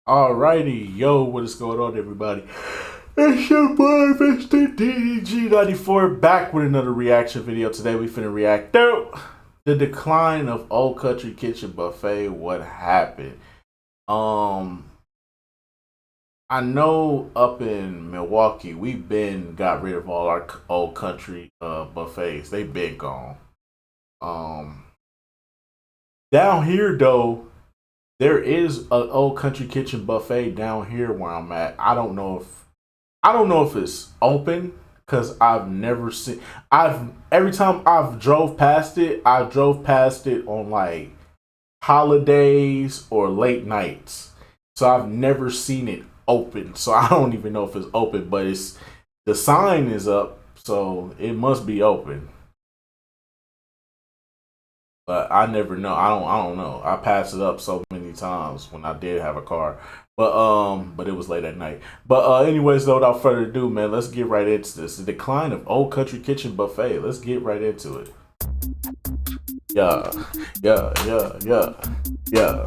Alrighty, yo, what is going on, everybody? It's your boy, Mr. DDG94, back with another reaction video. Today, we finna react to the decline of Old Country Kitchen Buffet. What happened? Um, I know up in Milwaukee, we been got rid of all our Old Country buffets. They been gone. Um, Down here though, there is an Old Country Kitchen buffet down here where I'm at. I don't know if it's open because I've never seen. I've every time I've drove past it, I drove past it on like holidays or late nights. So I've never seen it open. So I don't even know if it's open, but it's the sign is up, so it must be open. But I never know. I don't know. I passed it up so many times when I did have a car. But it was late at night. But anyways, though, without further ado, man, let's get right into this. The decline of Old Country Kitchen Buffet. Let's get right into it. Yeah, yeah, yeah, yeah,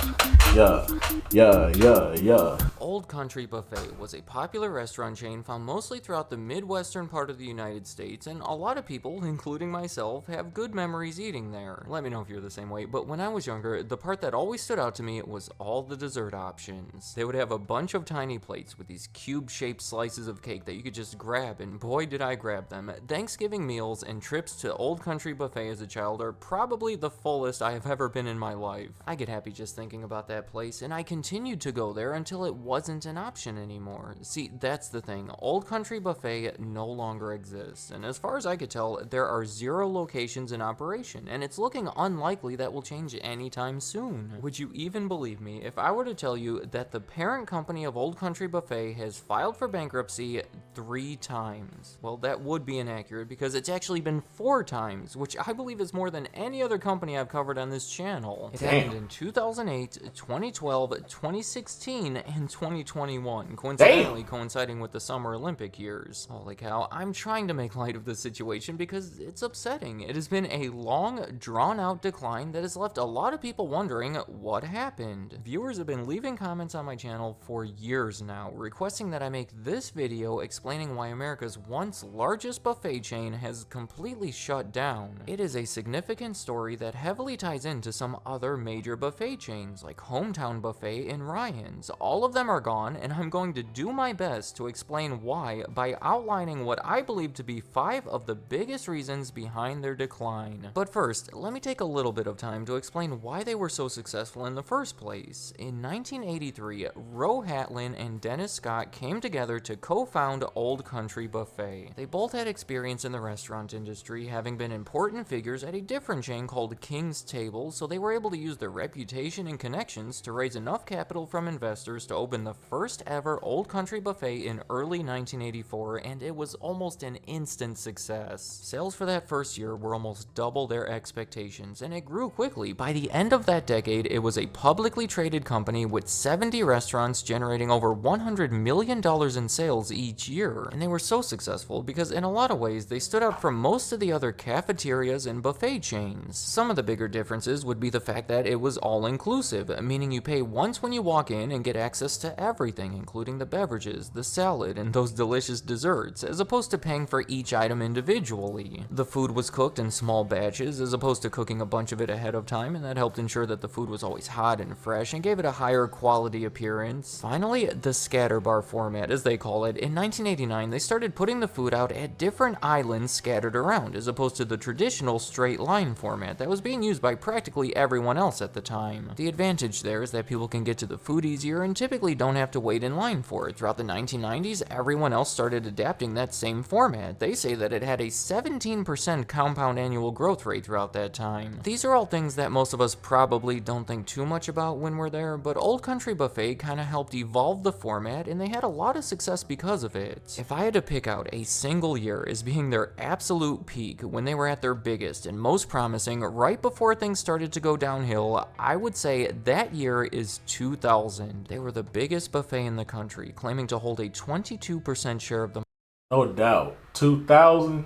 yeah, yeah, yeah. Old Country Buffet was a popular restaurant chain found mostly throughout the Midwestern part of the United States, and a lot of people, including myself, have good memories eating there. Let me know if you're the same way, but when I was younger, the part that always stood out to me was all the dessert options. They would have a bunch of tiny plates with these cube-shaped slices of cake that you could just grab, and boy did I grab them. Thanksgiving meals and trips to Old Country Buffet as a child are probably the fullest I have ever been in my life. I get happy just thinking about that place, and I continued to go there until it wasn't an option anymore. See, that's the thing. Old Country Buffet no longer exists, and as far as I could tell, there are 0 locations in operation, and it's looking unlikely that will change anytime soon. Would you even believe me if I were to tell you that the parent company of Old Country Buffet has filed for bankruptcy 3 times? Well, that would be inaccurate because it's actually been 4 times, which I believe is more than any other company I've covered on this channel. It happened in 2008, 2012, 2016, and 2021, coincidentally coinciding with the Summer Olympic years. Holy cow, I'm trying to make light of the situation because it's upsetting. It has been a long, drawn-out decline that has left a lot of people wondering what happened. Viewers have been leaving comments on my channel for years now, requesting that I make this video explaining why America's once largest buffet chain has completely shut down. It is a significant story that heavily ties into some other major buffet chains, like Hometown Buffet and Ryan's. All of them are gone, and I'm going to do my best to explain why by outlining what I believe to be 5 of the biggest reasons behind their decline. But first, let me take a little bit of time to explain why they were so successful in the first place. In 1983, Roe Hatlin and Dennis Scott came together to co-found Old Country Buffet. They both had experience in the restaurant industry, having been important figures at a different chain called King's Table, so they were able to use their reputation and connections to raise enough capital from investors to open the first ever Old Country Buffet in early 1984, and it was almost an instant success. Sales for that first year were almost double their expectations, and it grew quickly. By the end of that decade, it was a publicly traded company with 70 restaurants generating over $100 million in sales each year. And they were so successful because in a lot of ways, they stood out from most of the other cafeterias and buffet chains. Some of the bigger differences would be the fact that it was all-inclusive, meaning you pay once when you walk in and get access to everything, including the beverages, the salad, and those delicious desserts, as opposed to paying for each item individually. The food was cooked in small batches, as opposed to cooking a bunch of it ahead of time, and that helped ensure that the food was always hot and fresh and gave it a higher quality appearance. Finally, the scatter bar format, as they call it. In 1989, they started putting the food out at different islands scattered around, as opposed to the traditional straight line format that was being used by practically everyone else at the time. The advantage there is that people can get to the food easier and typically don't have to wait in line for it. Throughout the 1990s, everyone else started adapting that same format. They say that it had a 17% compound annual growth rate throughout that time. These are all things that most of us probably don't think too much about when we're there, but Old Country Buffet kind of helped evolve the format, and they had a lot of success because of it. If I had to pick out a single year as being their absolute peak, when they were at their biggest and most promising, right before things started to go downhill, I would say that year is 2000. They were the biggest buffet in the country, claiming to hold a 22% share of the No doubt. 2000.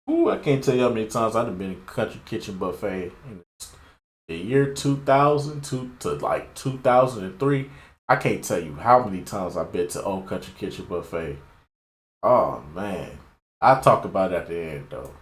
Ooh, I can't tell you how many times I've been in Country Kitchen Buffet in the year 2000 to like 2003. I can't tell you how many times I've been to Old Country Kitchen Buffet. Oh man, I'll talk about it at the end though.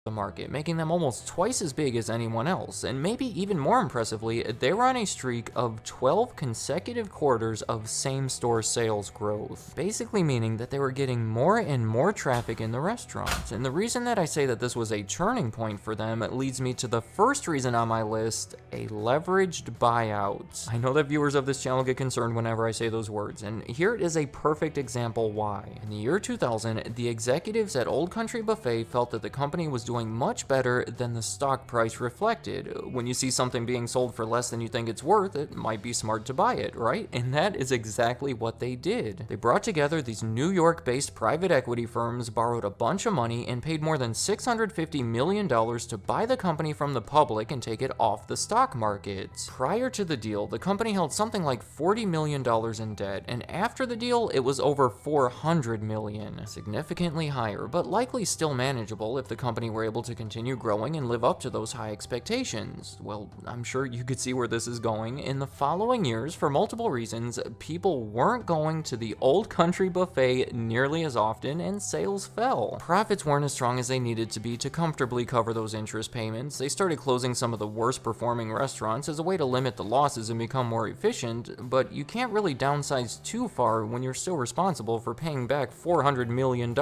The market, making them almost twice as big as anyone else, and maybe even more impressively, they were on a streak of 12 consecutive quarters of same-store sales growth, basically meaning that they were getting more and more traffic in the restaurant. And the reason that I say that this was a turning point for them leads me to the first reason on my list: a leveraged buyout. I know that viewers of this channel get concerned whenever I say those words, and here is a perfect example why. In the year 2000, the executives at Old Country Buffet felt that the company was doing much better than the stock price reflected. When you see something being sold for less than you think it's worth, it might be smart to buy it, right? And that is exactly what they did. They brought together these New York-based private equity firms, borrowed a bunch of money, and paid more than $650 million to buy the company from the public and take it off the stock market. Prior to the deal, the company held something like $40 million in debt, and after the deal, it was over $400 million. Significantly higher, but likely still manageable if the company were able to continue growing and live up to those high expectations. Well, I'm sure you could see where this is going. In the following years, for multiple reasons, people weren't going to the Old Country Buffet nearly as often, and sales fell. Profits weren't as strong as they needed to be to comfortably cover those interest payments. They started closing some of the worst performing restaurants as a way to limit the losses and become more efficient, but you can't really downsize too far when you're still responsible for paying back $400 million.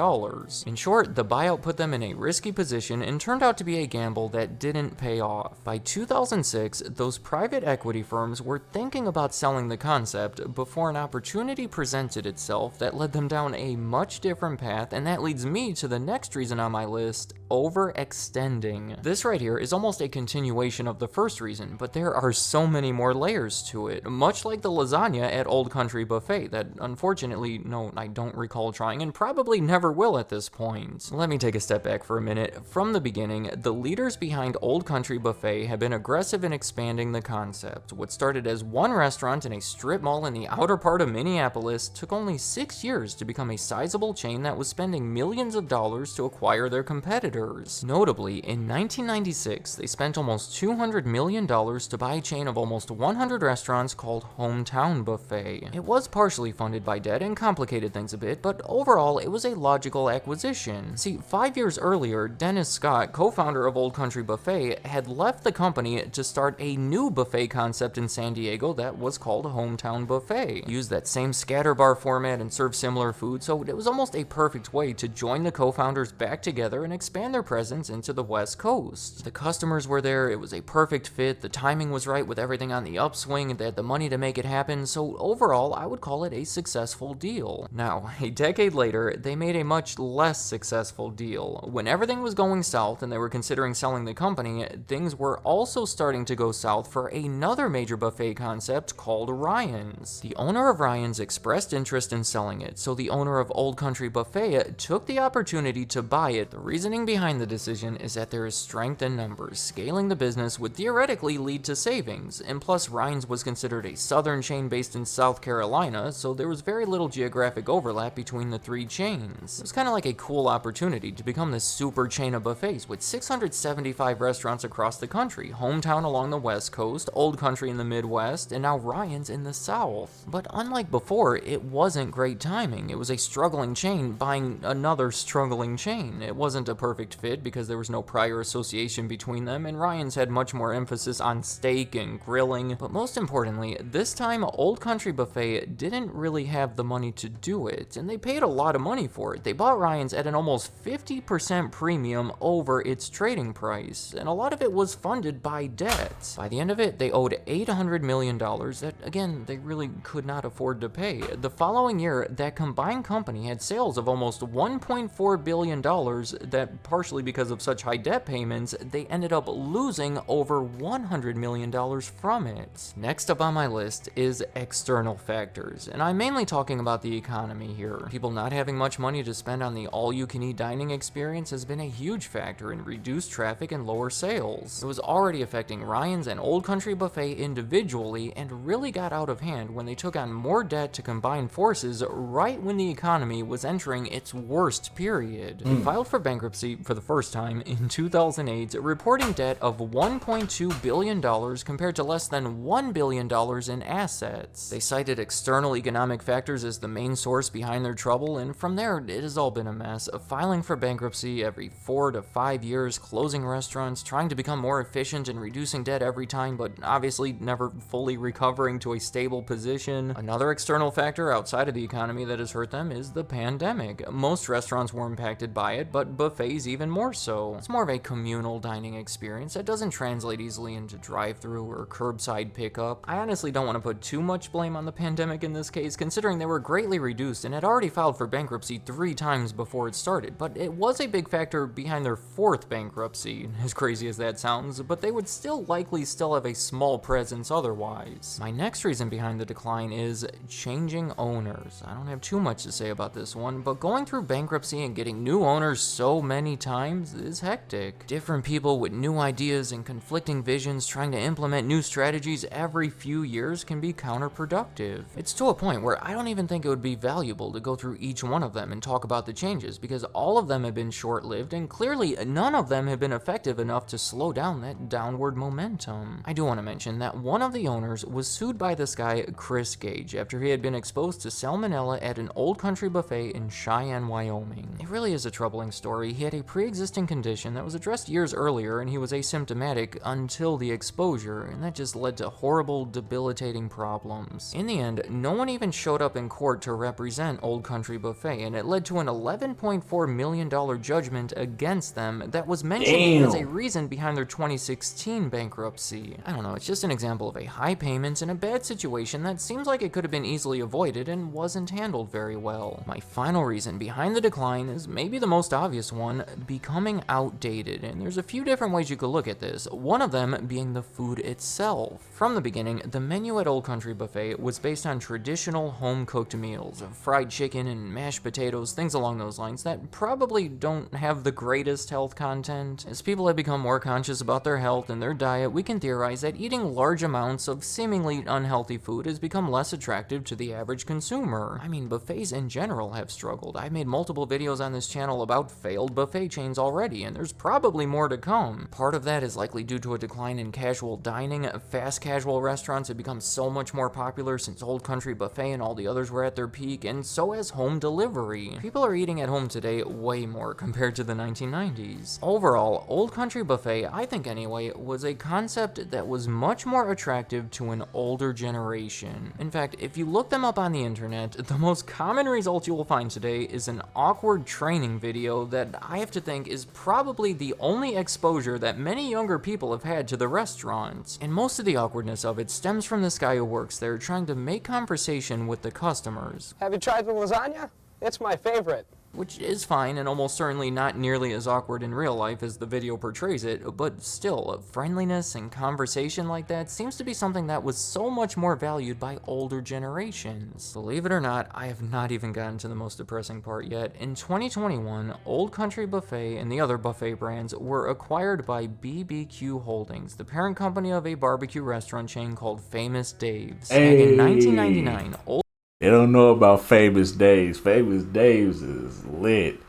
In short, the buyout put them in a risky position and turned out to be a gamble that didn't pay off. By 2006, those private equity firms were thinking about selling the concept before an opportunity presented itself that led them down a much different path, and that leads me to the next reason on my list: overextending. This right here is almost a continuation of the first reason, but there are so many more layers to it, much like the lasagna at Old Country Buffet that unfortunately, no, I don't recall trying and probably never will at this point. Let me take a step back for a minute. From the beginning, the leaders behind Old Country Buffet have been aggressive in expanding the concept. What started as one restaurant in a strip mall in the outer part of Minneapolis took only 6 years to become a sizable chain that was spending millions of dollars to acquire their competitors. Notably, in 1996, they spent almost $200 million to buy a chain of almost 100 restaurants called Hometown Buffet. It was partially funded by debt and complicated things a bit, but overall, it was a logical acquisition. See, 5 years earlier, Dennis Scott, co-founder of Old Country Buffet, had left the company to start a new buffet concept in San Diego that was called Hometown Buffet. Used that same scatter bar format and served similar food, so it was almost a perfect way to join the co-founders back together and expand their presence into the West Coast. The customers were there, it was a perfect fit, the timing was right with everything on the upswing, and they had the money to make it happen, so overall, I would call it a successful deal. Now, a decade later, they made a much less successful deal. When everything was going south and they were considering selling the company, things were also starting to go south for another major buffet concept called Ryan's. The owner of Ryan's expressed interest in selling it, so the owner of Old Country Buffet took the opportunity to buy it. The reasoning behind the decision is that there is strength in numbers. Scaling the business would theoretically lead to savings, and plus Ryan's was considered a southern chain based in South Carolina, so there was very little geographic overlap between the three chains. It was kind of like a cool opportunity to become this super chain of buffets with 675 restaurants across the country, Hometown along the West Coast, Old Country in the Midwest, and now Ryan's in the South. But unlike before, it wasn't great timing. It was a struggling chain buying another struggling chain. It wasn't a perfect fit because there was no prior association between them, and Ryan's had much more emphasis on steak and grilling. But most importantly, this time Old Country Buffet didn't really have the money to do it, and they paid a lot of money for it. They bought Ryan's at an almost 50% premium over its trading price, and a lot of it was funded by debt. By the end of it, they owed $800 million that, again, they really could not afford to pay. The following year, that combined company had sales of almost $1.4 billion that, partially because of such high debt payments, they ended up losing over $100 million from it. Next up on my list is external factors, and I'm mainly talking about the economy here. People not having much money to spend on the all-you-can-eat dining experience has been a huge factor in reduced traffic and lower sales. It was already affecting Ryan's and Old Country Buffet individually, and really got out of hand when they took on more debt to combine forces right when the economy was entering its worst period. They filed for bankruptcy for the first time in 2008, reporting debt of $1.2 billion compared to less than $1 billion in assets. They cited external economic factors as the main source behind their trouble, and from there, it has all been a mess. Filing for bankruptcy every 4 to 5 years, closing restaurants, trying to become more efficient and reducing debt every time, but obviously never fully recovering to a stable position. Another external factor outside of the economy that has hurt them is the pandemic. Most restaurants were impacted by it, but buffets even more so. It's more of a communal dining experience that doesn't translate easily into drive-thru or curbside pickup. I honestly don't want to put too much blame on the pandemic in this case, considering they were greatly reduced and had already filed for bankruptcy 3 times before it started, but it was a big factor behind their 4th bankruptcy, as crazy as that sounds, but they would still likely still have a small presence otherwise. My next reason behind the decline is changing owners. I don't have too much to say about this one, but going through bankruptcy and getting new owners so many times is hectic. Different people with new ideas and conflicting visions trying to implement new strategies every few years can be counterproductive. It's to a point where I don't even think it would be valuable to go through each one of them and talk about the changes, because all of them have been short-lived and clearly none of them have been effective enough to slow down that downward momentum. I do want to mention that one of the owners was sued by this guy, Chris Gage, after he had been exposed to salmonella at an Old Country buffet in Cheyenne, Wyoming. It really is a troubling story. He had a pre-existing condition that was addressed years earlier, and he was asymptomatic until the exposure, and that just led to horrible, debilitating problems. In the end, no one even showed up in court to represent Old Country Buffet, and it led to an $11.4 million judgment against them that was mentioned as a reason behind their 2016 bankruptcy. I don't know, it's just an example of a high payment and a bad situation that seems like it could have been easily avoided and wasn't handled very well. My final reason behind the decline is maybe the most obvious one: becoming outdated, and there's a few different ways you could look at this, one of them being the food itself. From the beginning, the menu at Old Country Buffet was based on traditional home-cooked meals, fried chicken and mashed potatoes, things along those lines that probably don't have the greatest health content. As people have become more conscious about their health and their diet, we can theorize that eating large amounts of seemingly unhealthy food has become less attractive to the average consumer. I mean, buffets in general have struggled. I've made multiple videos on this channel about failed buffet chains already, and there's probably more to come. Part of that is likely due to a decline in casual dining. Fast casual restaurants have become so much more popular since Old Country Buffet and all the others were at their peak, and so has home delivery. People are eating at home today way more compared to the 1990s. Overall, Old Country Buffet, I think anyway, was a concept that was much more attractive to an older generation. In fact, if you look them up on the internet, the most common result you will find today is an awkward training video that I have to think is probably the only exposure that many younger people have had to the restaurant. And most of the awkwardness of it stems from this guy who works there trying to make conversation with the customers. Have you tried the lasagna? It's my favorite. Which is fine and almost certainly not nearly as awkward in real life as the video portrays it, but still, friendliness and conversation like that seems to be something that was so much more valued by older generations. Believe it or not, I have not even gotten to the most depressing part yet. In 2021, Old Country Buffet and the other buffet brands were acquired by BBQ Holdings, the parent company of a barbecue restaurant chain called Famous Dave's. Hey. And in 1999, Old They don't know about Famous Dave's. Famous Dave's is lit.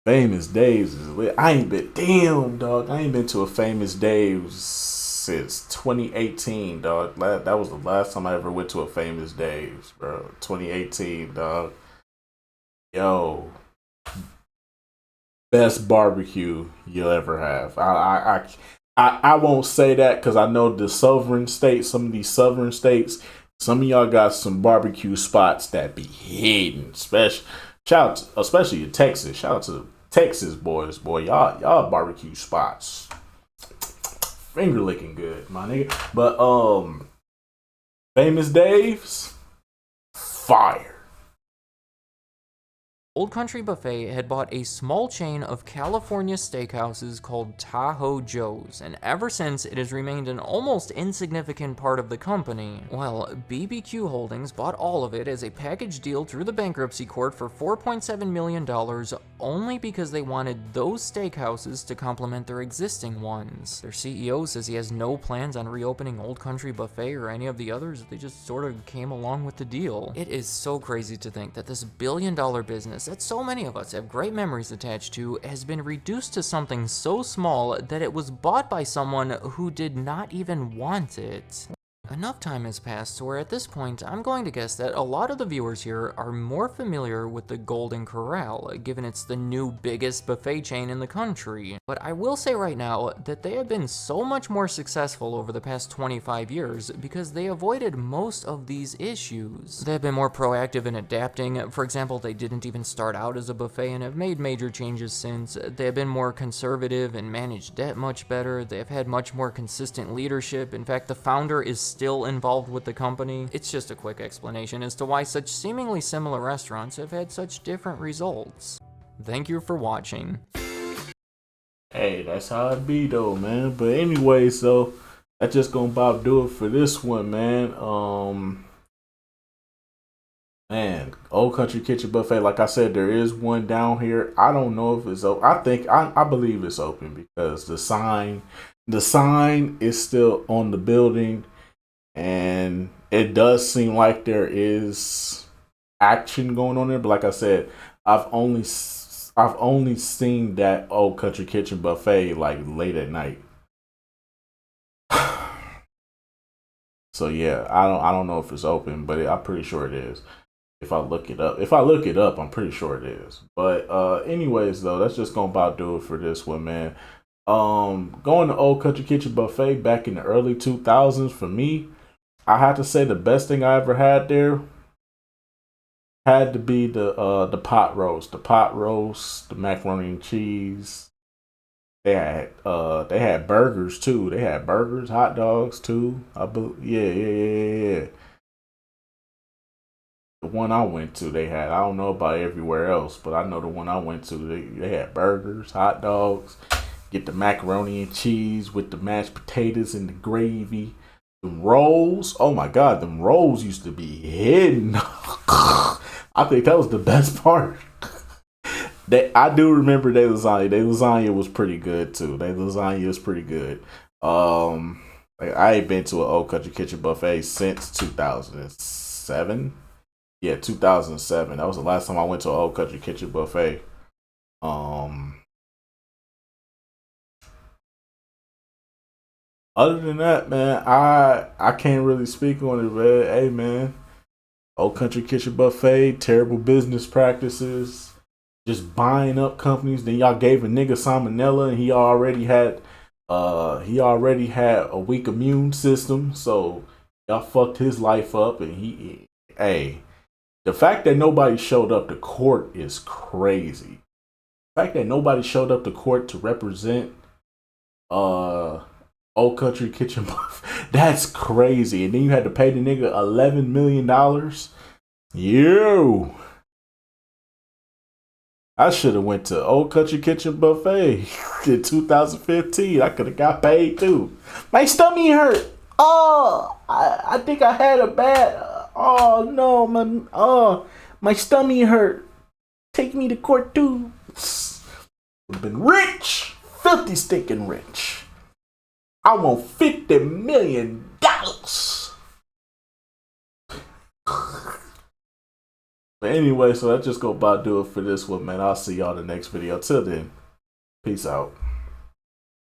Famous Dave's is lit. I ain't been to a Famous Dave's since 2018, dog. That was the last time I ever went to a Famous Dave's, bro. 2018, dog. Yo. Best barbecue you'll ever have. I won't say that because I know the southern states, some of these southern states, some of y'all got some barbecue spots that be hidden. Especially in Texas. Shout out to the Texas boys, boy. Y'all barbecue spots. Finger licking good, my nigga. But Famous Dave's, fire. Old Country Buffet had bought a small chain of California steakhouses called Tahoe Joe's, and ever since it has remained an almost insignificant part of the company. Well, BBQ Holdings bought all of it as a package deal through the bankruptcy court for $4.7 million only because they wanted those steakhouses to complement their existing ones. Their CEO says he has no plans on reopening Old Country Buffet or any of the others. They just sort of came along with the deal. It is so crazy to think that this billion-dollar business Pass that so many of us have great memories attached to has been reduced to something so small that it was bought by someone who did not even want it. Enough time has passed to where at this point I'm going to guess that a lot of the viewers here are more familiar with the Golden Corral, given it's the new biggest buffet chain in the country. But I will say right now that they have been so much more successful over the past 25 years because they avoided most of these issues. They have been more proactive in adapting. For example, they didn't even start out as a buffet and have made major changes since. They have been more conservative and managed debt much better. They have had much more consistent leadership. In fact, the founder is still involved with the company. It's just a quick explanation as to why such seemingly similar restaurants have had such different results. Thank you for watching. Hey, that's how it be though, man. But anyway, so that's just gonna about do it for this one, man. Man, Old Country Kitchen Buffet, like I said, there is one down here. I don't know if it's open. I believe it's open because the sign is still on the building. And it does seem like there is action going on there, but like I said, I've only seen that Old Country Kitchen Buffet like late at night. So yeah, I don't know if it's open, but I'm pretty sure it is. If I look it up, I'm pretty sure it is. But anyways, though, that's just gonna about do it for this one, man. Going to Old Country Kitchen Buffet back in the early 2000s for me, I have to say the best thing I ever had there had to be the pot roast. The pot roast, the macaroni and cheese. They had burgers too. They had burgers, hot dogs too. Yeah. The one I went to, they had. I don't know about everywhere else, but I know the one I went to, they had burgers, hot dogs. Get the macaroni and cheese with the mashed potatoes and the gravy. The rolls, oh my god, them rolls used to be hidden. I think that was the best part. I do remember their lasagna. Their lasagna was pretty good too. Their lasagna is pretty good. I ain't been to an Old Country Kitchen Buffet since 2007. Yeah, 2007. That was the last time I went to an Old Country Kitchen Buffet. Other than that, man, I can't really speak on it, man. Hey, man, Old Country Kitchen Buffet, terrible business practices, just buying up companies. Then y'all gave a nigga salmonella, and he already had a weak immune system, so y'all fucked his life up. And the fact that nobody showed up to court is crazy. The fact that nobody showed up to court to represent Old Country Kitchen Buffet, that's crazy. And then you had to pay the nigga $11 million. I should have went to Old Country Kitchen Buffet in 2015. I could have got paid too. My stomach hurt. Oh, I think I had a bad. Oh no, my stomach hurt. Take me to court too. Would have been rich, filthy stinking rich. I want $50 million. But anyway, so that's just gonna about do it for this one, man. I'll see y'all in the next video. Till then, peace out.